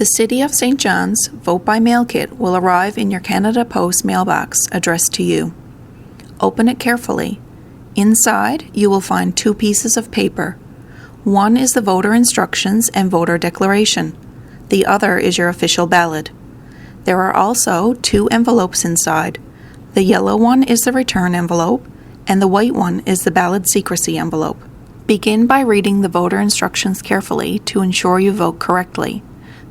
The City of St. John's Vote by Mail Kit will arrive in your Canada Post mailbox addressed to you. Open it carefully. Inside, you will find 2 pieces of paper. One is the voter instructions and voter declaration. The other is your official ballot. There are also 2 envelopes inside. The yellow one is the return envelope, and the white one is the ballot secrecy envelope. Begin by reading the voter instructions carefully to ensure you vote correctly.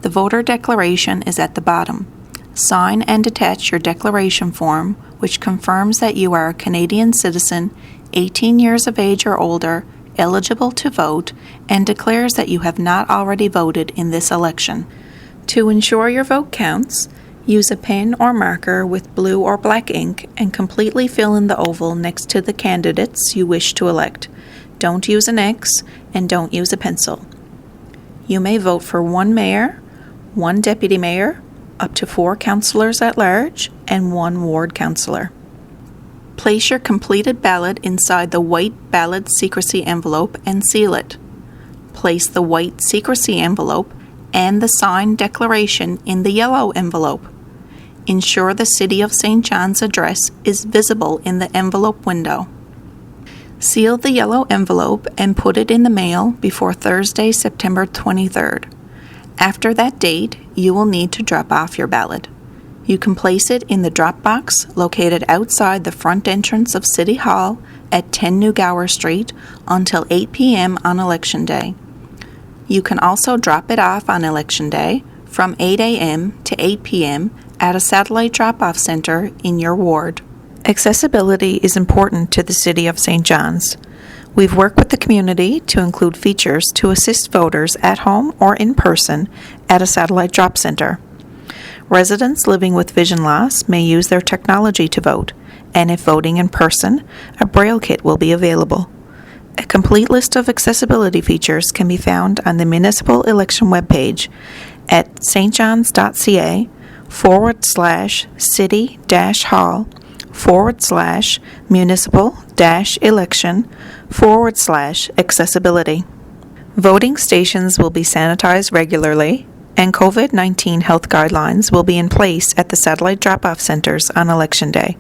The voter declaration is at the bottom. Sign and attach your declaration form, which confirms that you are a Canadian citizen, 18 years of age or older, eligible to vote, and declares that you have not already voted in this election. To ensure your vote counts, use a pen or marker with blue or black ink and completely fill in the oval next to the candidates you wish to elect. Don't use an X and don't use a pencil. You may vote for 1 mayor, 1 deputy mayor, up to 4 councillors at large, and 1 ward councillor. Place your completed ballot inside the white ballot secrecy envelope and seal it. Place the white secrecy envelope and the signed declaration in the yellow envelope. Ensure the City of St. John's address is visible in the envelope window. Seal the yellow envelope and put it in the mail before Thursday, September 23rd. After that date, you will need to drop off your ballot. You can place it in the drop box located outside the front entrance of City Hall at 10 New Gower Street until 8 p.m. on Election Day. You can also drop it off on Election Day from 8 a.m. to 8 p.m. at a satellite drop-off center in your ward. Accessibility is important to the City of St. John's. We've worked with the community to include features to assist voters at home or in person at a satellite drop center. Residents living with vision loss may use their technology to vote, and if voting in person, a Braille kit will be available. A complete list of accessibility features can be found on the Municipal election webpage at stjohns.ca/city-hall/municipal-election/accessibility. Voting stations will be sanitized regularly, and COVID-19 health guidelines will be in place at the satellite drop-off centers on Election Day.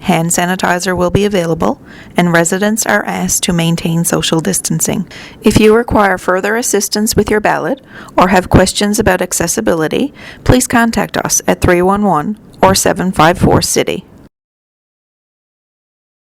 Hand sanitizer will be available, and residents are asked to maintain social distancing. If you require further assistance with your ballot or have questions about accessibility, please contact us at 311 or 754-CITY.